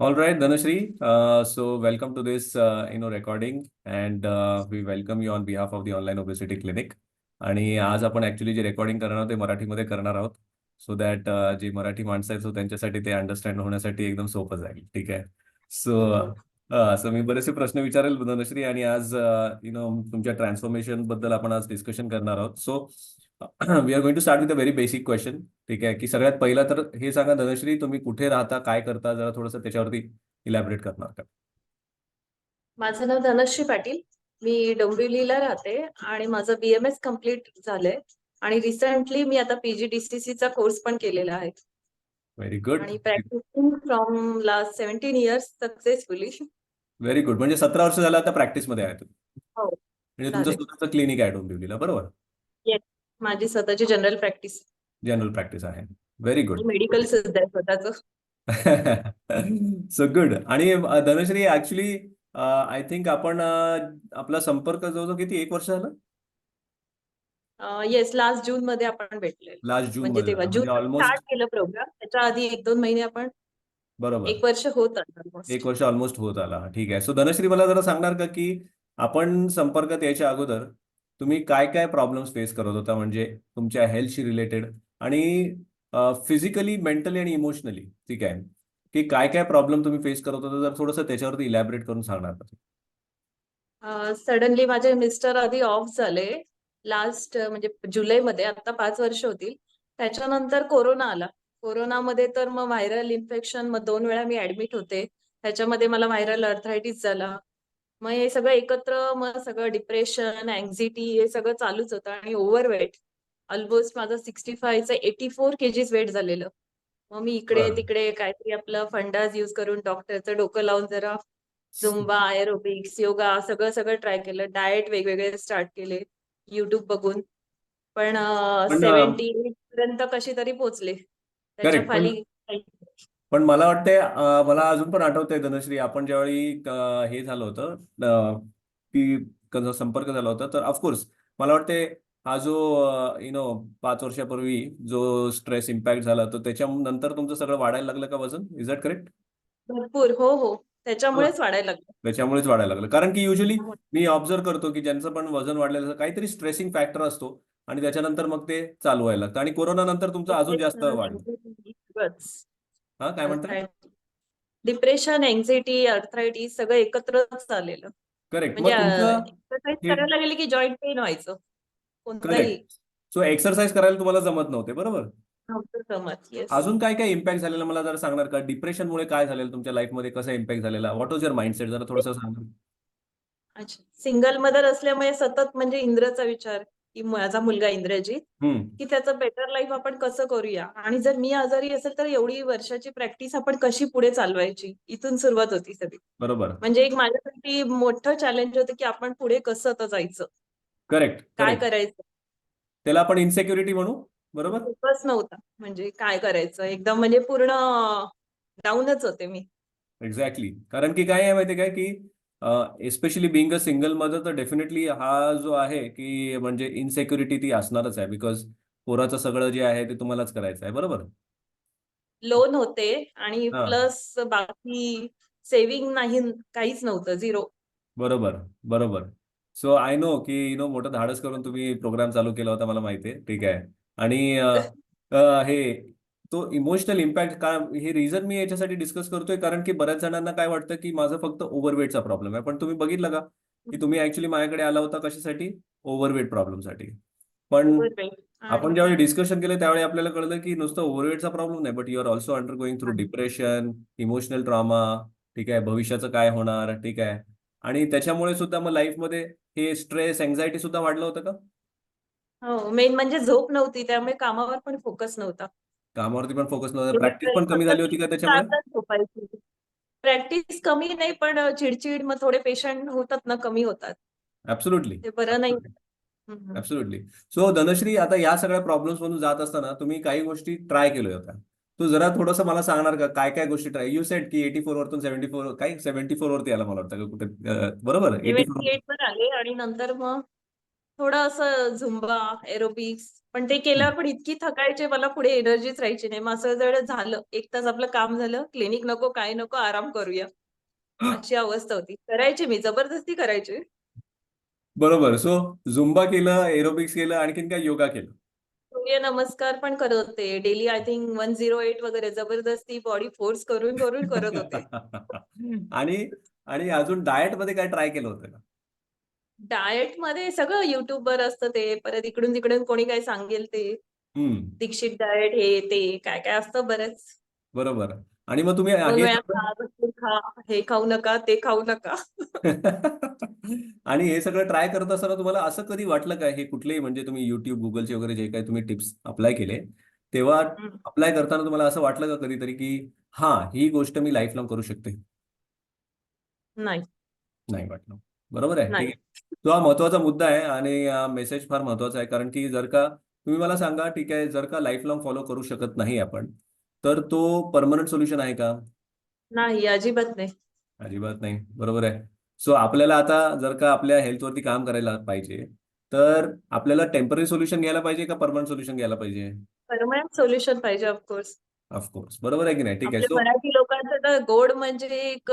All right, Dhanashri. So welcome to this, recording, and we welcome you on behalf of the Online Obesity Clinic. आणि आज आपण actually जे recording करणार आहोत ते मराठीमध्ये करणार आहोत सो दॅट जी मराठी माणसं आहेत सो त्यांच्यासाठी ते अंडरस्टँड होण्यासाठी एकदम सोपं जाईल. ठीक आहे. सो मी बरेचसे प्रश्न विचारेल धनश्री आणि आज तुमच्या ट्रान्सफॉर्मेशन बद्दल आपण आज डिस्कशन करणार आहोत. So we are going to start with a very basic question. ठीक आहे की सगळ्यात पहिला तर हे सांगा धनश्री, तुम्ही कुठे राहता, काय करता, जरा थोडंसं त्याच्यावरती इलॅबरेट करणार का? माझं नाव धनश्री पाटील. मी डोंबिवलीला राहते आणि माझं BMS कम्प्लीट झालंय आणि रिसेंटली मी आता PGDCC चा कोर्स पण केलेला आहे व्हेरी गुड. आणि practicing from last 17 years successfully. Very good. म्हणजे 17 वर्ष झालं आता प्रॅक्टिसमध्ये आहे तुम्ही. हो म्हणजे तुमचं झाले. स्वतःचं क्लिनिक आहे डोंबिवलीला, बरोबर? येस, माझी स्वतःची जनरल प्रॅक्टिस जनरल प्रॅक्टिस आहे. Very good. मेडिकल सुद्धा आहे स्वतःचं. So good. आणि धनश्री ऍक्च्युली आय थिंक आपण आपला संपर्क जवळजवळ किती 1 वर्ष झालं? येस, लास्ट जून मध्ये आपण भेटले. लास्ट जून म्हणजे मध्ये तेव्हा झालं, जून म्हणजे स्टार्ट ऑलमोस्ट. केलं प्रोग्राम, त्याच्या आधी 1-2 महिने आपण बरोबर. 1 वर्ष होत एक ऑलमोस्ट. वर्ष ऑलमोस्ट होत आला. ठीक आहे. सो धनश्री, मला जरा सांगणार का की आपण संपर्कात यायच्या अगोदर तुम्ही काय काय प्रॉब्लेम्स फेस करत होता, म्हणजे तुमच्या हेल्थशी रिलेटेड आणि फिजिकली, मेंटली आणि इमोशनली. ठीक आहे की काय काय प्रॉब्लेम तुम्ही फेस करत होता, जर थोडंसं त्याच्यावरती इलॅबरेट करून सांगणार का? सडनली माझे मिस्टर आधी ऑफ झाले लास्ट म्हणजे जुलैमध्ये, आता 5 वर्ष होतील. त्याच्यानंतर कोरोना आला. कोरोनामध्ये तर मग व्हायरल इन्फेक्शन, मग 2 वेळा मी ऍडमिट होते. त्याच्यामध्ये मला व्हायरल अर्थरायटिस झाला. मग हे सगळं एकत्र, मग सगळं डिप्रेशन, अँझायटी हे सगळं चालूच होतं आणि ओव्हरवेट. ऑलमोस्ट माझं 65चं 84 kgs वेट झालेलं. मग मी इकडे बरं. तिकडे काहीतरी आपलं फंडाज यूज करून डॉक्टरचं डोकं लावून जरा झुंबा, एरोबिक्स, योगा सगळं सगळं ट्राय केलं. डाएट वेगवेगळे स्टार्ट केले युट्यूब बघून. पण पण 70 पर्यंत कशी तरी पोहोचले. त्याच्या करेक्ट. पण खाली काही नाही. पण मला वाटतंय, मला अजून पण आठवतंय धनश्री, आपण ज्यावेळी हे झालं होतं, की संपर्क झाला होता, तर ऑफकोर्स मला वाटते हा जो 5 वर्षापूर्वी जो स्ट्रेस इम्पॅक्ट झाला, तर त्याच्यानंतर तुमचं सगळं वाढायला लागलं का वजन? Is that correct? भरपूर. हो हो, त्याच्यामुळेच वाढायला लागलं. त्याच्यामुळेच वाढायला लागलं, कारण की युजली मी ऑब्झर्व करतो की ज्यांचं पण वजन वाढलेलं असतं, काहीतरी स्ट्रेसिंग फॅक्टर असतो आणि त्याच्यानंतर मग ते चालू व्हायला लागतं. आणि कोरोना नंतर तुमचं अजून जास्त वाढलं. हा, काय म्हणताय? डिप्रेशन, एन्झायटी, अर्थरायटिस सगळं एकत्रच आलेलं. करेक्ट. म्हणजे मग तुमचं एक्सरसाइज हे करायला गेले की जॉईंट पेन व्हायचं कोणताही. करेक्ट. सो एक्सरसाइज करायला तुम्हाला जमत नव्हते, बरोबर? नव्हतं जमत. येस. अजून काय काय इम्पॅक्ट झालेला मला जरा सांगणार का? डिप्रेशनमुळे काय झालेलं तुमच्या लाईफमध्ये, कसा इम्पॅक्ट झालेला, व्हॉट वॉज युअर माइंडसेट, जरा थोडंसं सांगा. अच्छा, सिंगल मदर असल्यामुळे सतत म्हणजे इंद्रचा विचार, की माझा मुलगा इंद्रजीत, हम्म. की त्याचं बेटर लाईफ आपण कसं करूया, आणि जर मी आजारी असेल तर एवढी वर्षाची प्रॅक्टिस आपण कशी पुढे चालवायची, इथून सुरुवात होती सगळी. बरोबर. म्हणजे एक माझ्यासाठी मोठं चॅलेंज होतं की आपण पुढे कसं आता जायचं, करेक्ट काय करेक्ट. करायचं. त्याला आपण इन्सेक्युरिटी म्हणू. बरोबर. फोकस नव्हता, म्हणजे काय करायचं, एकदम म्हणजे पूर्ण डाऊनच होते मी. एक्झॅक्टली. कारण की काय आहे माहिती आहे काय की especially being a single mother, तर डेफिनेटली हा जो आहे की म्हणजे इनसेक्युरिटी ती असणारच आहे, बिकॉज पोराचं सगळं जे आहे ते तुम्हालाच करायचं आहे. बरोबर. लोन होते आणि हा. प्लस बाकी सेव्हिंग नाही, काहीच नव्हतं, झिरो. बरोबर. बरोबर. सो आय नो की मोठं धाडस करून तुम्ही प्रोग्राम चालू केला होता, मला माहिती आहे. ठीक आहे. आणि हे तो इमोशनल इम्पॅक्ट का, हे रिझन मी याच्यासाठी डिस्कस करतोय कारण की बऱ्याच जणांना काय वाटतं की माझं फक्त ओव्हरवेटचा प्रॉब्लेम आहे. पण तुम्ही बघितलं का की तुम्ही ऍक्च्युली माझ्याकडे आला होता कशासाठी? ओव्हरवेट प्रॉब्लेमसाठी. पण ओव्हरवेट. आपण आणि ज्यावेळी डिस्कशन केलं त्यावेळी आपल्याला कळलं की नुसतं ओव्हरवेटचा प्रॉब्लेम नाही, but you are also undergoing through depression, emotional trauma. ठीक आहे. भविष्याचं काय होणार. ठीक आहे. आणि त्याच्यामुळे सुद्धा मग लाईफमध्ये हे स्ट्रेस, अँझायटी सुद्धा वाढलं होतं का? हो, मेन म्हणजे झोप नव्हती, त्यामुळे कामावर पण फोकस नव्हता. कामावरती पण फोकस नव्हता, प्रॅक्टिस पण कमी झाली होती का त्याच्यामुळे? प्रॅक्टिस कमी नाही, पण चिडचिड, मग थोडे पेशंट होतात ना, कमी होतात. ऍब्सोल्युटली. ते बरं नाही. ऍब्सोल्युटली. ऍब्सोल्युटली. सो धनश्री, आता या सगळ्या प्रॉब्लेम्स मधून जात असताना तुम्ही काही गोष्टी ट्राय केल्या होत्या. तू जरा थोडंसं मला सांगणार का काय काय गोष्टी ट्राय? यू सेड की 84 वरतून 74, काय 74 वरती आला मला वाटतं का कुठे, बरोबर 84? 78 वर आले आणि नंतर मग थोडं असं झुंबा, एरोबिक्स पण ते केल्यावर पण इतकी थकायचे मला पुढे एनर्जीच राहायची नाही. मग असं जर झालं 1 तास आपलं काम झालं, क्लिनिक नको, काय नको, आराम करूया. अशी अवस्था होती. करायची मी जबरदस्ती करायची. बरोबर. सो झुंबा केलं, एरोबिक्स केलं, आणखीन काय योगा केलं. सूर्यनमस्कार पण करत होते. डेली आय थिंक 108 वगैरे जबरदस्ती बॉडी फोर्स करून, करून करत होते. आणि आणि अजून डाएट मध्ये काय ट्राय केलं होतं का? डाएटमध्ये सगळं YouTubeवर असतं ते. परत इकडून-तिकडून कोणी काय सांगेल ते. हम्म. दीक्षित डाएट हे ते काय-काय असतं बरंच. बरोबर. आणि मग तुम्ही 2 हे वेळा सगळं खा, भरपूर खा, हे खाऊ नका, ते खाऊ नका. आणि हे सगळं ट्राय करत असताना तुम्हाला असं कधी वाटलं का हे कुठलेही म्हणजे तुम्ही युट्यूब गुगलचे वगैरे जे काही तुम्ही टिप्स अप्लाय केले तेव्हा हं. अप्लाय करताना तुम्हाला असं वाटलं का कधीतरी की हा ही गोष्ट मी लाईफ लॉंग करू शकते. नाही, नाही वाटलं. बरोबर आहे. ठीक नाही. आहे. तो हा महत्वाचा मुद्दा आहे आणि हा मेसेज फार महत्वाचा आहे कारण की जर का तुम्ही मला सांगा ठीक आहे जर का लाईफ लॉंग फॉलो करू शकत नाही आपण तर तो परमनंट सोल्युशन आहे का? नाही, अजिबात नाही. अजिबात नाही. बरोबर आहे. सो आपल्याला आता जर का आपल्या हेल्थवरती काम करायला पाहिजे तर आपल्याला टेम्पररी सोल्युशन घ्यायला पाहिजे का परमनंट सोल्युशन घ्यायला पाहिजे? परमनंट सोल्युशन पाहिजे ऑफकोर्स. ऑफकोर्स. बरोबर आहे की नाही? ठीक आहे. आपल्या सो मराठी लोकांचं तर गोड म्हणजे एक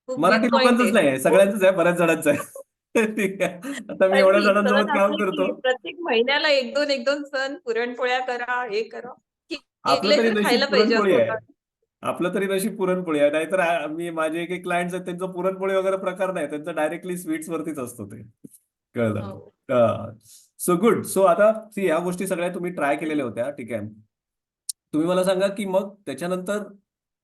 खूप मराठी वीक पॉइंट लोकांचंच आहे. नाही आहे, सगळ्यांचंच आहे, बऱ्याच जणांचं आहे. ठीक आहे. आता मी एवढ्या सगळी सण जणांसोबत काम असले करतो. की प्रत्येक महिन्याला 1-2 सण पुरणपोळ्या करा, हे करा. आपलं केले तरी तर नशीब खायला पाहिजे पुरणपोळी असं आहे. होतं. आपलं तरी नशीब पुरणपोळी आहे. नाहीतर मी माझे एक क्लायंट्स आहेत त्यांचं पुरणपोळी वगैरे प्रकार नाही. त्यांचं डायरेक्टली स्वीट्स वरतीच असतो ते. हो. कळलं. So good. सो आता सी ह्या गोष्टी सगळ्या तुम्ही ट्राय केलेल्या होत्या. ठीक आहे. तुम्ही मला सांगा की मग त्याच्यानंतर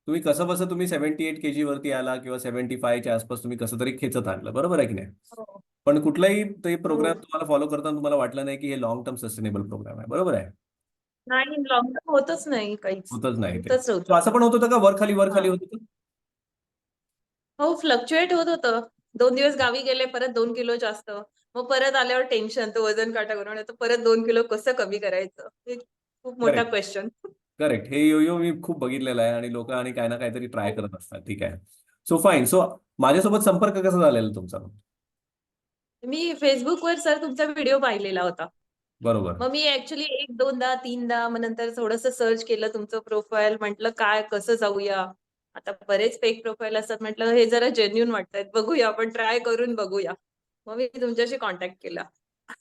तुम्ही कसं बसं तुम्ही 78 केजी वरती आला किंवा 75 च्या आसपास तुम्ही कसं तरी खेचत आणलं. बरोबर आहे की नाही? हो. पण कुठलाही ते प्रोग्राम हो. तुम्हाला फॉलो करताना तुम्हाला वाटलं नाही की हे लॉंग टर्म सस्टेनेबल प्रोग्राम आहे. बरोबर आहे? नाही लॉकडाऊन होतच नाही काहीच. होतच नाही ते. होतच So नव्हतं. असं पण होत होतं का वर खाली वर खाली हां. होत होतं? हो, फ्लक्च्युएट होत होतं. 2 दिवस गावी गेले, परत 2 किलो जास्त. मग परत आल्यावर टेन्शन, तो वजन काटा करून येतो. परत 2 किलो कसं कमी करायचं? हे खूप मोठा करेक्ट. क्वेश्चन. करेक्ट. हे यो मी खूप बघितलेलं आहे आणि लोक आणि काही ना काहीतरी ट्राय हो. करत असतात. ठीक आहे. So fine. सो माझ्यासोबत संपर्क कसा झालेला तुमचा? मी Facebookवर सर तुमचा व्हिडिओ पाहिलेला होता. बरोबर. मग मी ॲक्चुअली 1-2दा 3दा मग नंतर थोडंसं सर्च केलं तुमचं प्रोफाईल. म्हटलं काय कसं जाऊया? आता बरेच फेक प्रोफाईल असतात. म्हटलं हे जरा जेन्युइन वाटतायत. बघूया आपण ट्राय करून बघूया. मग मी तुमच्याशी कॉन्टॅक्ट केला.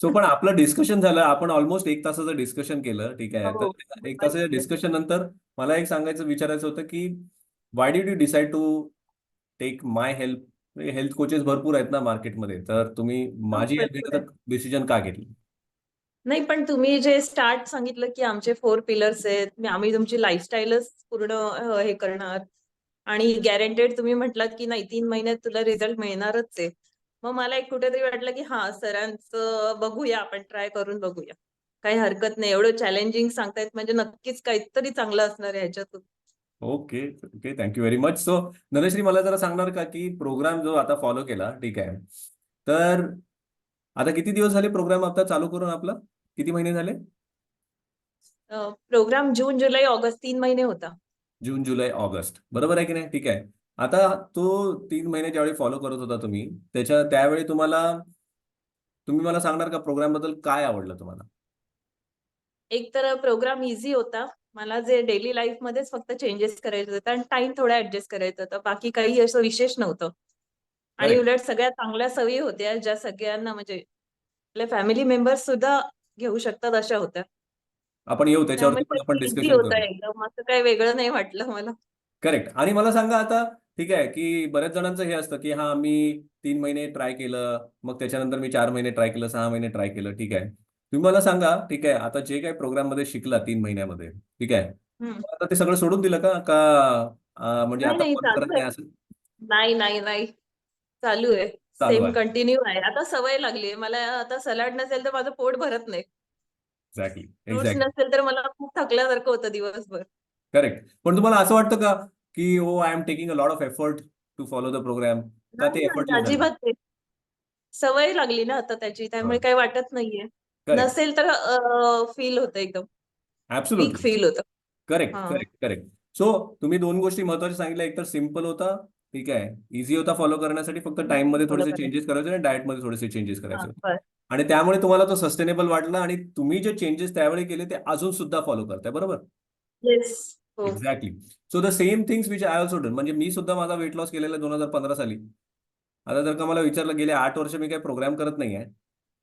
सो पण आपलं डिस्कशन झालं. आपण ऑलमोस्ट 1 तासाचं डिस्कशन केलं. ठीक आहे. हो. तर 1 तासाच्या डिस्कशन नंतर मला एक सांगायचं विचारायचं होतं की why did you decide to take my help? Health coaches भरपूर आहेत ना मार्केटमध्ये. तर तुम्ही हो, माझी हेल्प भरपूर आहे. घेण्याचं डिसिजन का घेतलं? नाही, पण तुम्ही जे स्टार्ट सांगितलं, की आमचे 4 पिलर्स आहेत. आम्ही तुमची लाईफस्टाईलच पूर्ण हे करणार आणि गॅरंटेड तुम्ही म्हटलात, की नाही 3 महिन्यात तुला रिझल्ट मिळणारच आहे. मग मला एक कुठेतरी वाटलं, की हां, सरांचं बघूया आपण ट्राय करून बघूया. काही हरकत नाही. एवढं चॅलेंजिंग सांगतायत म्हणजे नक्कीच काहीतरी चांगलं असणार आहे ह्याच्यातून. Okay. Okay. Thank you very much. So Dhanashree मला जरा सांगणार का की प्रोग्राम जो आता फॉलो केला ठीक आहे. तर आता किती दिवस झाले प्रोग्राम आता चालू करून आपला? किती महिने झाले? प्रोग्राम जून, जुलै, ऑगस्ट 3 महिने होता. जून, जुलै, ऑगस्ट. बरोबर आहे की नाही? ठीक आहे. आता तो 3 महिने ज्यावेळी फॉलो करत होता तुम्ही, त्यावेळी तुम्ही मला सांगणार का प्रोग्राम बद्दल काय आवडलं तुम्हाला? एक तर प्रोग्राम ईझी होता. मला जे डेली लाईफमध्येच फक्त चेंजेस करायचे होते आणि टाईम थोडा ॲडजस्ट करायचा होता. बाकी काही असं विशेष नव्हतं. आणि करेक्ट. उलट सगळ्या चांगल्या सवयी होत्या, ज्या सगळ्यांना म्हणजे आपल्या फॅमिली मेंबर्स सुद्धा घेऊ शकतात अशा होत्या. आपण येऊ त्यामुळे त्याच्यावरती पण आपण ते ईझी डिस्कशन होतं करू. एकदम. असं काही वेगळं नाही वाटलं मला. करेक्ट. आणि मला सांगा आता ठीक आहे की बऱ्याच जणांचं हे असतं की हा मी 3 महिने ट्राय केलं मग त्याच्यानंतर मी 4 महिने ट्राय केलं 6 महिने ट्राय केलं ठीक आहे. तुम्ही मला सांगा ठीक आहे आता जे काही प्रोग्राम मध्ये शिकला 3 महिन्यामध्ये ठीक आहे हं. आता ते सगळं सोडून दिलं का का म्हणजे नाही, आता नाही परत करत चालू आहे. नाही असं नाही, नाही, नाही. चालू आहे. चालू सेम आहे? कंटिन्यू आहे. आता सवय लागली आहे. मला आता सलाड नसेल तर माझं पोट भरत नाही. एक्झॅक्टली. Fruits exactly. नसेल तर मला खूप थकल्यासारखं होतं दिवसभर. करेक्ट. पण तुम्हाला असं वाटतं का की oh I am taking a lot of effort to follow the programme का नाही, ते नाही एफर्टलेस झालं? अजिबात नाही. सवय लागली ना आता त्याची, त्यामुळे काही वाटत नाहीये. करेक्ट. नसेल तर फील होतं एकदम. Weak absolutely. फील होतं. करेक्ट, हां. Correct, correct. सो तुम्ही 2 गोष्टी महत्वाच्या सांगितल्या. एक तर सिम्पल होता, ठीक आहे. इझी होता फॉलो करण्यासाठी फक्त टाइम मध्ये फॉलो थोडेसे करायचं. चेंजेस करायचे आणि डाएट मध्ये थोडेसे चेंजेस हां, करायचे होते. बस. आणि त्यामुळे तुम्हाला तो सस्टेनेबल वाटला आणि तुम्ही जे चेंजेस त्यावेळी केले ते अजून सुद्धा फॉलो करताय, बरोबर? येस. हो. Exactly. So the same things which I also done. म्हणजे मी सुद्धा माझा वेट लॉस केलेला 2015 साली. आता जर का मला विचारलं, गेले 8 वर्ष मी काही प्रोग्राम करत नाही आहे,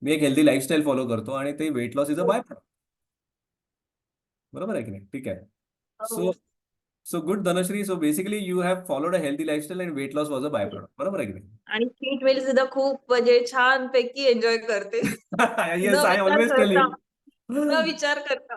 मी एक हेल्दी लाईफस्टाईल फॉलो करतो आणि ते weight loss is a byproduct. बरोबर आहे की नाही? ठीक आहे. सो हो. So good Dhanashree. So basically you have followed a healthy lifestyle and weight loss was a byproduct. बरोबर आहे की नाही? आणि चीट मील सुद्धा खूप म्हणजे छान पैकी एन्जॉय करते. येस, न आय विचार ऑलवेज टेल करता, यू. न विचार करता.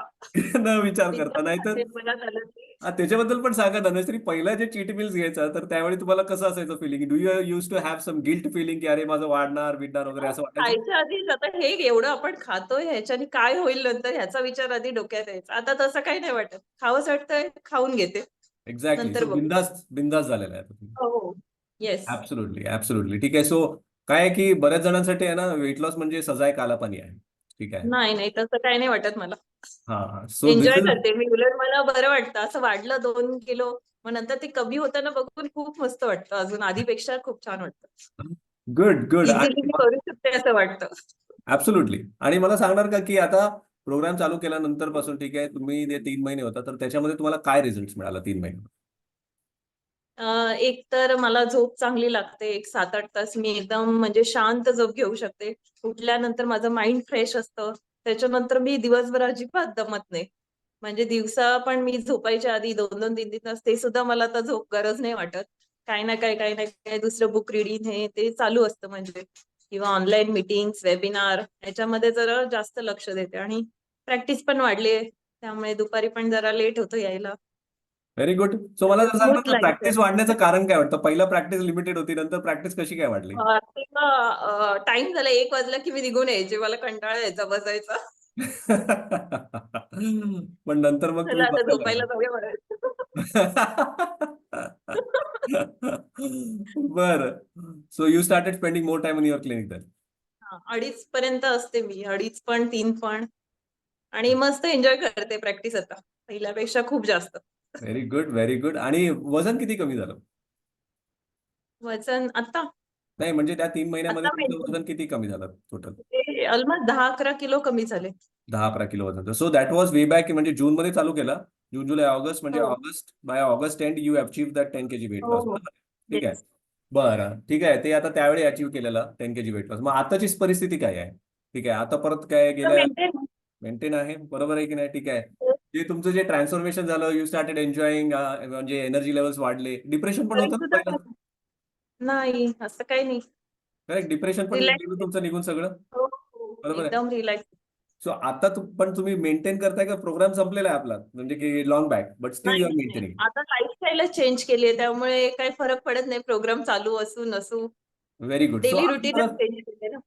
न विचार करता. नाहीतर विचार मनात आलं ते. त्याच्याबद्दल पण सांगा धनश्री. पहिला जे चीट मिल्स घ्यायचा तर त्यावेळी तुम्हाला कसं असायचं feeling? Do you use to have some guilt feeling की अरे माझं वाढणार बिडणार वगैरे असं वाटायचं? खायच्या आधीच आता हे एवढं आपण खातोय ह्याच्याने काय होईल नंतर ह्याचा विचार आधी डोक्यात यायचा. आता तसं काही नाही वाटत. खावंसं वाटतंय, खाऊन घेते. एक्झॅक्टली. नंतर सो बघू. बिंदास बिंदास झालेला आहे आता तुम्ही. हो. येस. Absolutely, absolutely. ठीक आहे. सो काय आहे की बऱ्याच जणांसाठी आहे ना, वेट लॉस म्हणजे सजाय कालापानी आहे. ठीक आहे. नाही, नाही तसं काही नाही वाटत मला. हा हा. सो दिस एन्जॉय इज करते मी. उलट मला बरं वाटतं. असं वाढलं 2 किलो, मग नंतर ते कमी होताना बघून खूप मस्त वाटतं. अजून आधीपेक्षा खूप छान वाटतं. Good good. इझिली मी करू शकते असं वाटतं. ऍब्सोल्युटली. आणि मला सांगणार का की आता प्रोग्राम चालू केल्यानंतर पासून ठीक आहे, तुम्ही जे 3 महिने होता तर त्याच्यामध्ये तुम्हाला काय रिझल्ट मिळाला 3 महिने? अ, एक तर मला झोप चांगली लागते. एक 7-8 तास मी एकदम म्हणजे शांत झोप घेऊ शकते. उठल्यानंतर माझं माइंड फ्रेश असतं. त्याच्यानंतर मी दिवसभर अजिबात दमत नाही. म्हणजे दिवसा पण मी झोपायच्या आधी 2-2, 3-3 तास ते सुद्धा मला आता झोप गरज नाही वाटत. काही ना काही, काही ना काही दुसरं बुक रीडिंग हे ते चालू असतं म्हणजे किंवा ऑनलाईन मीटिंग्स, वेबिनार ह्याच्यामध्ये जरा जास्त लक्ष देते आणि प्रॅक्टिस पण वाढली आहे. त्यामुळे दुपारी पण जरा लेट होतो यायला. Very good. सो मला असं जर सांगणार स्मूथ ना, लाईफ आहे. प्रॅक्टिस वाढण्याचं कारण काय वाटतं? पहिला प्रॅक्टिस लिमिटेड होती, नंतर प्रॅक्टिस कशी काय वाढली? तेव्हा टाईम झाला 1 वाजला की मी निघून यायचे. मला कंटाळा यायचा बसायचा. पण नंतर मग चला तुम्ही आता बसायला झोपायला लागले. जाऊया म्हणायचं. बरं. So you started spending more time in your clinic than. हां, 2:30 पर्यंत असते मी. 2:30 पण 3 पण आणि मस्त एन्जॉय करते प्रॅक्टिस आता. पहिल्यापेक्षा खूप जास्त. Very good, very good. आणि वजन किती कमी झालं? वजन आता नाही म्हणजे त्या 3 महिन्यामध्ये आता तुमचं मेंटेन वजन किती कमी झालं टोटल? ते ऑलमोस्ट 10-11 किलो कमी झाले. 10-11 किलो वजन. So that was way back म्हणजे जून मध्ये चालू केला. जून, जुलै, ऑगस्ट म्हणजे हो. August by August end you achieve that 10 kg weight हो, लॉस. हो. बरोबर आहे? ठीक आहे. येस. बरं ठीक आहे. ते आता त्यावेळी अचीव्ह केलेलं 10 kg वेट लॉस. मग आताची परिस्थिती काय आहे? ठीक आहे. आता परत काय तर गेल्या मेंटेन मेंटेन आहे. बरोबर आहे की नाही? ठीक आहे. जे तुमचं जे ट्रान्सफॉर्मेशन झालं, यू स्टार्टेड एन्जॉईंग, म्हणजे एनर्जी लेवल्स वाढले. डिप्रेशन पण तरी होतं ना सुद्धा पहिलं? नाही, असं काही नाही. करेक्ट. डिप्रेशन पण गेलं रिलॅक्स. तुमचं निघून सगळं? हो, हो. बरोबर आहे. एकदम रिलॅक्स. सो आता पण तुम्ही मेंटेन करताय का? प्रोग्राम संपलेला आहे आपला म्हणजे की लॉंग बॅक, बट स्टील नाही, यू आर नाही. मेंटेनिंग. आता लाईफस्टाईलच चेंज केली आहे. त्यामुळे काही फरक पडत नाही प्रोग्राम चालू असू नसू. Very good. डेली रुटीनच चेंज केले ना.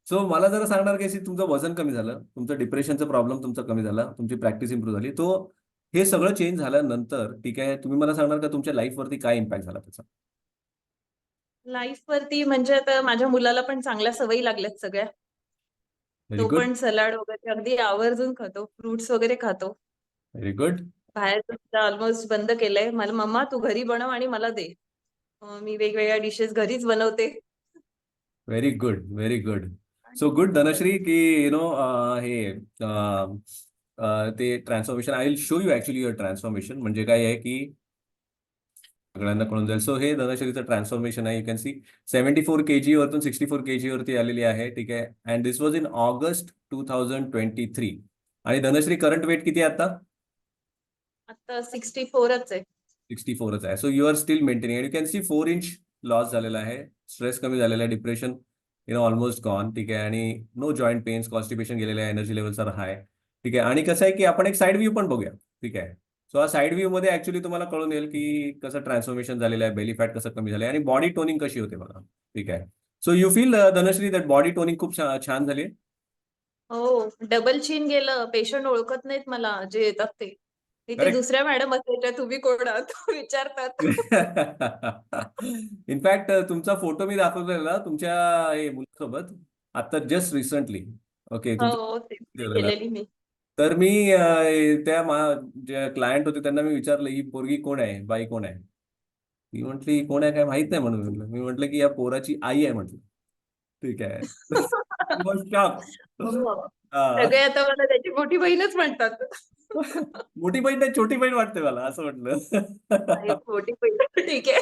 सो मला जरा सांगणार की तुमचं वजन कमी झालं, तुमचं डिप्रेशनचा प्रॉब्लेम तुमचा कमी झाला, तुमची प्रॅक्टिस इम्प्रूव्ह झाली, तो हे सगळं चेंज झाल्यानंतर ठीक आहे, तुम्ही मला सांगणार का तुमच्या लाईफवरती काय इम्पॅक्ट झाला त्याचा? लाईफवरती म्हणजे आता माझ्या मुलाला पण चांगल्या सवयी लागल्यात सगळ्या. व्हेरी तो गुड. पण सलाड वगैरे अगदी आवर्जून खातो. फ्रुट्स वगैरे खातो. Very good. बाहेरचं सुद्धा ऑलमोस्ट बंद केलंय. मला मम्मा तू घरी बनव आणि मला दे. मी वेगवेगळ्या डिशेस घरीच बनवते. Very good. Very good. आणि सो गुड बस. धनश्री की हे ते transformation I will show you actually your transformation. म्हणजे काय आहे की सगळ्यांना कळून जाईल. सो हे धनश्रीचं ट्रान्सफॉर्मेशन आहे. यू कॅन सी 74 kg वरतून 64 kg वरती आलेली आहे. ठीक आहे. And this was in August 2023. आणि धनश्री करंट वेट किती आहे आता? आता 64च आहे. 64च आहे. So you are still maintaining. You can see 4 inch loss झालेला आहे. स्ट्रेस कमी झालेला आहे. Depression almost gone. ठीक आहे. आणि नो जॉईंट पेन्स, कॉन्स्टिपेशन गेलेलं आहे. एनर्जी लेवल्स आर हाय. ठीक आहे. आणि कसं आहे की आपण एक साईड व्ह्यू पण बघूया. ठीक आहे. सो हा साईड व्ह्यू मध्ये ऍक्च्युली तुम्हाला कळून येईल की कसं ट्रान्सफॉर्मेशन झालेलं आहे, बेली फॅट कसं कमी झालं आहे आणि बॉडी टोनिंग कशी होते बघा. ठीक आहे. So you feel Dhanashree that body toning खूप छान झाली आहे? हो, डबल चीन गेलं. पेशंट ओळखत नाहीत मला जे येतात ते. तिथे करेक्ट. दुसऱ्या मॅडम असायच्या, तुम्ही कोण आहात? विचारतात. इनफॅक्ट तुमचा फोटो मी दाखवलेला तुमच्या हे मुलासोबत आता जस्ट रिसेंटली. ओके. हो, ते तुमच्या केलेली मी. तर मी त्या जे क्लायंट होते त्यांना मी विचारलं ही पोरगी कोण आहे, बाई कोण आहे? ती म्हटली कोण आहे काय माहित नाही म्हणून. मी म्हटलं की या पोराची आई आहे म्हटलं. ठीक आहे. हो. शॉक. सगळे आता मला त्याची मोठी बहीणच म्हणतात. मोठी बहीण नाही, छोटी बहीण वाटते मला, असं नाही, म्हटलं. मोठी बहीण ठीक आहे.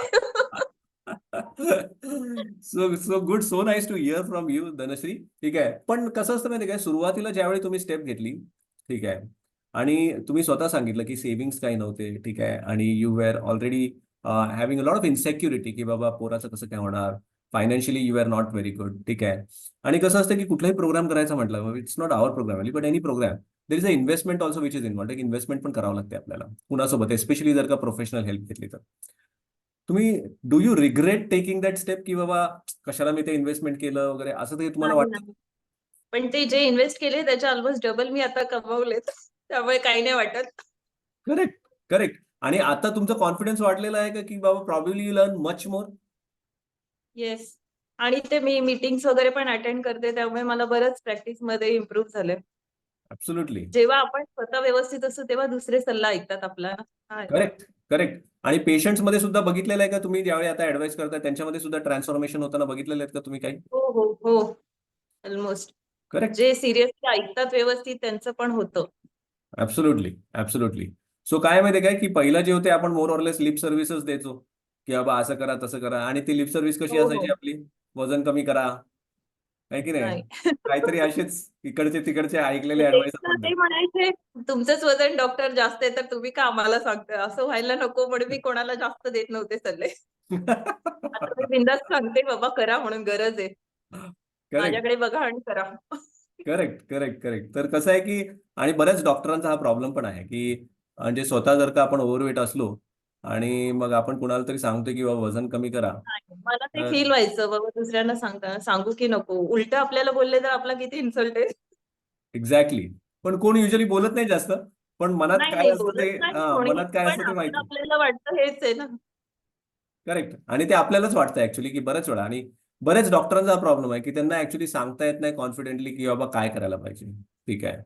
So good, so nice to hear from you, Dhanashree. ठीक आहे, पण कसं असतं माहिती काय, सुरुवातीला ज्यावेळी तुम्ही स्टेप घेतली, ठीक आहे, आणि तुम्ही स्वतः सांगितलं की सेव्हिंग्स काही नव्हते, ठीक आहे, आणि you were already having a lot of insecurity की बाबा पोराचं कसं काय होणार, financially you are not very good, ठीक आहे. आणि कसं असतं की कुठलाही प्रोग्राम करायचा म्हटलं, it's not our program but any program, there is a investment also which is involved. एक इन्व्हेस्टमेंट पण करावं लागते आपल्याला कुणासोबत, एस्पेशली जर का प्रोफेशनल हेल्प घेतली तर. तुम्ही do you regret taking that step की बाबा कशाला मी ते इन्व्हेस्टमेंट केलं वगैरे, असं काही तुम्हाला नाही वाटतं? नाही. पण ते जे इन्व्हेस्ट केले त्याच्या ऑलमोस्ट डबल मी आता कमवलेत. त्यामुळे काही नाही वाटत. Correct, correct. आणि आता तुमचा कॉन्फिडन्स वाढलेला आहे का की बाबा probably you learn much more? Yes. आणि ते मी मीटिंग्स वगैरे पण अटेंड करते, त्यामुळे मला बरंच प्रॅक्टिसमध्ये इम्प्रूव्ह झालंय. ऍब्सोल्युटली. जेव्हा आपण स्वतः व्यवस्थित असू तेव्हा दुसरे सल्ला ऐकतात आपला. हां. Correct, correct. आणि पेशंट्स मध्ये सुद्धा बघितलेलं आहे का तुम्ही, ज्यावेळी आता ऍडवाइस करताय त्यांच्यामध्ये सुद्धा ट्रान्सफॉर्मेशन होताना बघितलेले आहेत का तुम्ही काही? हो, हो, हो. ऑलमोस्ट. करेक्ट. जे सिरियसली ऐकतात व्यवस्थित त्यांचं पण होतं. Absolutely, absolutely. सो काय माहितीये काय की पहिला जे होते आपण मोर ऑरलेस लिप सर्व्हिसेस द्यायचो की बाबा असं करा तसं करा, आणि ती लिप सर्व्हिस कशी हो, असायची हो. आपली, वजन कमी करा, आहे की नाही, नाही. काहीतरी असेच इकडचे तिकडचे ऐकलेले तेच ऍडवाइस ना, आपण ते द्यायचो. म्हणायचे, तुमचंच वजन डॉक्टर जास्त आहे, तर तुम्ही का आम्हाला सांगताय? असं व्हायला नको म्हणून मी कोणाला जास्त देत नव्हते सल्ले. आता मी बिनधास्त सांगते, बाबा करा म्हणून, गरज आहे. करेक्ट, माझ्याकडे बघा आणि करा. Correct, correct, correct. तर कसं आहे की, आणि बऱ्याच डॉक्टरांचा हा प्रॉब्लेम पण आहे की म्हणजे स्वतः जर का आपण ओव्हरवेट असलो आणि मग आपण कुणाला तरी सांगतो की बाबा वजन कमी करा, नाही, मला ते तर फील व्हायचं, बाबा दुसऱ्यांना सांगताना सांगू की नको? उलटं आपल्याला बोलले तर आपला किती इन्सल्ट आहे. एक्झॅक्टली. पण कोण युजली बोलत नाही जास्त, पण मनात नाही, काय नाही, असतं बोलत ते, नाही हा, कोणी. मनात काय पण असतं ते आपण माहिती. आपल्याला वाटतं हेच आहे ना. करेक्ट. आणि ते आपल्यालाच वाटतं ऍक्च्युली की बऱ्याच वेळा, आणि बऱ्याच डॉक्टरांचा हा प्रॉब्लेम आहे की त्यांना ऍक्च्युली सांगता येत नाही कॉन्फिडेंटली की बाबा काय करायला पाहिजे, ठीक आहे.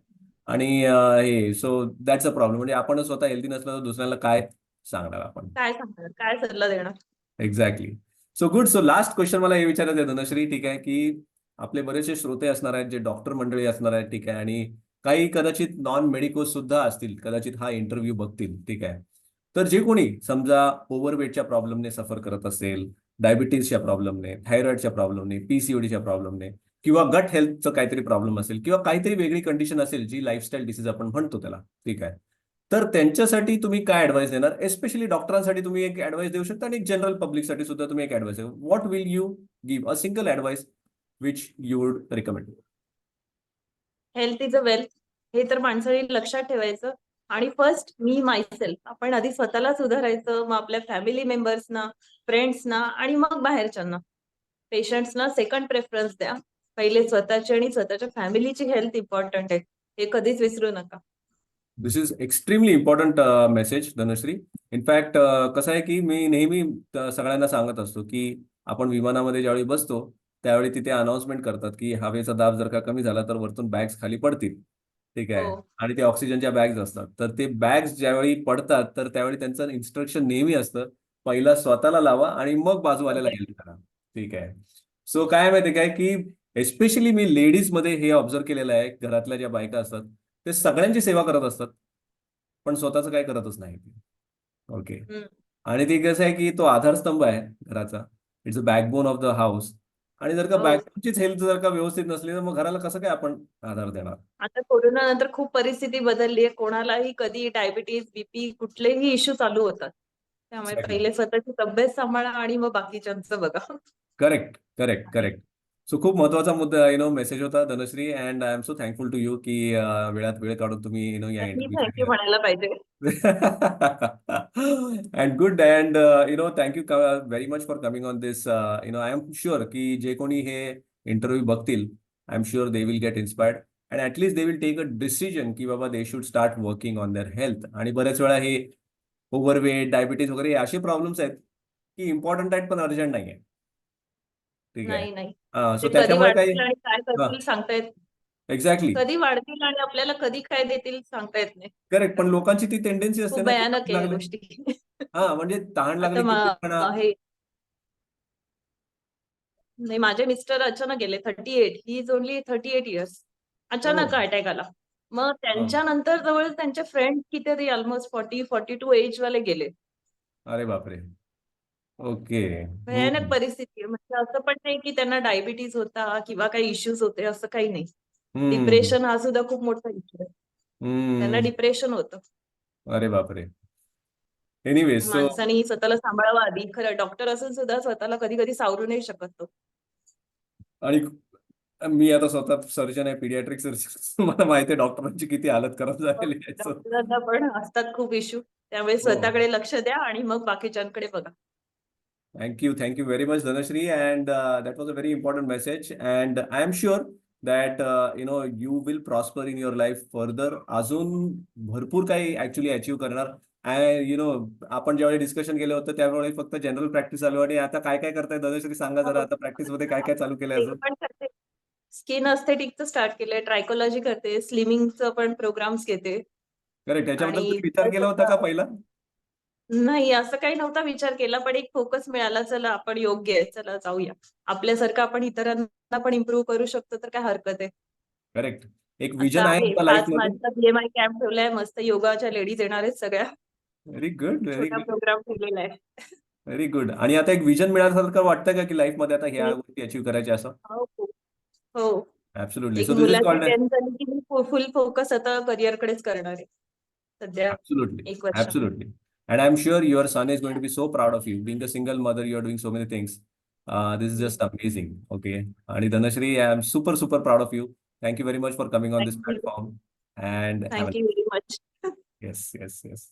आणि हे सो दॅट्स अ प्रॉब्लेम, म्हणजे आपण स्वतः हेल्दी नसलं तर दुसऱ्याला काय सांगणार आपण. काय सांगणार? काय सल्ला देणार? Exactly. So good. So last question मला हे विचारायचं आहे धनश्री, ठीक आहे, की आपले बरेचसे श्रोते असणार आहेत, जे डॉक्टर मंडळी असणार आहेत, ठीक आहे, आणि काही कदाचित नॉन मेडिको सुद्धा असतील, कदाचित हा इंटरव्ह्यू बघतील, ठीक आहे. तर जे कोणी समजा ओव्हरवेटच्या प्रॉब्लेमने सफर करत असेल, डायबिटीजच्या प्रॉब्लेमने, थायरॉइडच्या प्रॉब्लेमने, पीसीओडीच्या प्रॉब्लेमने, किंवा गट हेल्थचं काहीतरी प्रॉब्लेम असेल, किंवा काहीतरी वेगळी कंडिशन असेल जी लाईफस्टाईल डिसीज आपण म्हणतो त्याला, ठीक आहे, तर त्यांच्यासाठी तुम्ही काय ऍडवाइस देणार? एस्पेशली डॉक्टरांसाठी तुम्ही एक ऍडवाइस देऊ शकता, आणि जनरल पब्लिकसाठी सुद्धा तुम्ही एक ऍडवाइस देऊ. What will you give a single advice which you would recommend? Health is a wealth, हे तर माणसाने लक्षात ठेवायचं. आणि फर्स्ट मी मायसेल्फ, आपण आधी स्वतःला सुधारायचं, मग आपल्या फॅमिली मेंबर्सना, फ्रेंड्सना, आणि मग बाहेरच्यांना. पेशंट्सना सेकंड प्रेफरन्स द्या. पहिले स्वतःची आणि स्वतःच्या फॅमिलीची हेल्थ इम्पॉर्टंट आहे, हे कधीच विसरू नका. This is extremely important message, Dhanashree. In fact कसं आहे की मी नेहमी सगळ्यांना सांगत असतो की आपण विमानामध्ये ज्यावेळी बसतो त्यावेळी तिथे अनाउन्समेंट करतात की हवेचा दाब जर का कमी झाला तर वरतून बॅग्स खाली पडतील, ठीक हो. आहे, आणि ते ऑक्सिजनच्या बॅग्स असतात. तर ते बॅग्स ज्यावेळी पडतात तर त्यावेळी त्यांचं इन्स्ट्रक्शन नेहमी असतं, पहिला स्वतःला लावा आणि मग बाजूवाल्याला करेक्ट. हेल्प करा, ठीक आहे. सो काय माहिती काय की एस्पेशली मी लेडीज मध्ये हे ऑब्झर्व केलेलं आहे, घरातल्या ज्या बायका असतात ते सगळ्यांची सेवा करत असतात, पण स्वतःच काय करतच नाही. ओके. हम्म. आणि ते कसं आहे की तो आधारस्तंभ आहे घराचा, it's a backbone of the house. आणि जर का हो. बॅकबोनचीच हेल्थ जर का व्यवस्थित नसली तर मग घराला कसं काय आपण आधार देणार? आता कोरोना नंतर खूप परिस्थिती बदलली आहे. कोणालाही कधी डायबिटीज, बीपी, कुठलेही इश्यू चालू होतात. त्यामुळे एक्झॅक्टली. पहिले स्वतःची तब्येत सांभाळा आणि मग बाकीच्यांचं बघा. Correct, correct, correct. सो खूप महत्वाचा मुद्दा मेसेज होता Dhanashree, and I am so thankful to you की वेळात वेळ काढून तुम्ही या त्यांनी इंटरव्ह्यूसाठी थँक्यू म्हणायला पाहिजे. and good, and thank you very much for coming on this. I am sure की जे कोणी हे इंटरव्ह्यू बघतील, I am sure they will get inspired, and at least they will take a decision की बाबा they should start working on their health. आणि बऱ्याच वेळा हे ओव्हरवेट, डायबिटीज वगैरे हे असे प्रॉब्लेम्स आहेत की इम्पॉर्टंट आहेत पण अर्जंट नाही आहे, ठीक आहे. नाही, नाही. सो ते कधी त्याच्यामुळे काही, वाढतील आणि काय करतील सांगता येत. एक्झॅक्टली. कधी वाढतील आणि आपल्याला कधी काय देतील सांगता येत नाही. करेक्ट. पण लोकांची ती टेंडन्सी असते खूप ना की भयानक तहान आहे या लागले, गोष्टी. हा, म्हणजे तहान आता लागली की पीठ म्हणा. हे नाही, माझे मिस्टर अचानक गेले. 38, ही इज ओन्ली 38 इयर्स. हो. अचानक अटॅक आला. मग हा. त्यांच्यानंतर जवळ त्यांचे फ्रेंड कितीतरी ऑलमोस्ट 40-42 एज वाले गेले. अरे बापरे. ओके. भयानक परिस्थिती आहे. म्हणजे असं पण नाही की त्यांना डायबिटीज होता किंवा काही इश्यूज होते, असं काही नाही. हम्म. डिप्रेशन हा सुद्धा खूप मोठा इश्यू आहे. त्यांना हम्म. डिप्रेशन होतं. अरे बापरे. एनिवे सो माणसाने स्वतःला सांभाळावं आधी. खरं डॉक्टर असून सुद्धा स्वतःला कधी कधी सावरू नाही शकत तो. आणि मी आता स्वतः सर्जन आहे, पीडियाट्रिक सर्जन. मला माहिती आहे डॉक्टरांची किती हालत खराब झालेली आहे. So, डॉक्टरांना पण असतात खूप इश्यू. त्यामुळे हो. स्वतःकडे लक्ष द्या आणि मग बाकीच्यांकडे बघा. Thank you very much, Dhanashri, and that was a very important message. And I am sure that you will prosper in your life further. अजून भरपूर काही ऍक्च्युली अचीव्ह करणार. आपण ज्यावेळी डिस्कशन केलं होतं त्यावेळी फक्त जनरल प्रॅक्टिस चालू आणि आता काय काय करताय धनश्री, सांगा जरा. हो. आता प्रॅक्टिस मध्ये काय काय चालू केलंय ते अजून? पण करते. स्किन अस्थेटिकचं स्टार्ट केलंय, ट्रायकोलॉजी करते, स्लिमिंगचं पण प्रोग्राम्स घेते. करेक्ट. त्याच्याबद्दल आणि तुम्ही विचार केला होता का पहिला? नाही, असं काही नव्हता विचार केला, पण एक फोकस मिळाला, चला आपण योग्य आहे, चला जाऊया. आपल्यासारखं आपण इतरांना पण इम्प्रूव्ह करू शकतो, तर काय हरकत आहे. करेक्ट. एक आता विजन आहे आहे आपल्या लाईफ 5 मध्ये. मार्चचा बीएमआय कॅम्प ठेवलाय, मस्त योगाच्या लेडीज येणार आहेत सगळ्या. व्हेरी गुड, व्हेरी छोटा गुड. प्रोग्राम ठेवलेला आहे. Very good. आणि आता एक विजन मिळाल्यासारखं वाटतं का की लाईफ मध्ये आता ह्या गोष्टी अचीव्ह करायच्या असं? हो, हो. हो. ऍब्सोल्युटली. एक सो दिस इज मुलाची कॉल्ड 10th झाली की मी फुल फोकस आता करिअरकडेच करणार आहे. सध्या absolutely, 1 वर्ष. absolutely. And I'm sure your son is going to be so proud of you. Being a single mother, you're doing so many things. This is just amazing. Okay. And Dhanashri, I'm super, super proud of you. Thank you very much for coming on this thank you. platform. And have a thank you very much. yes, yes, yes.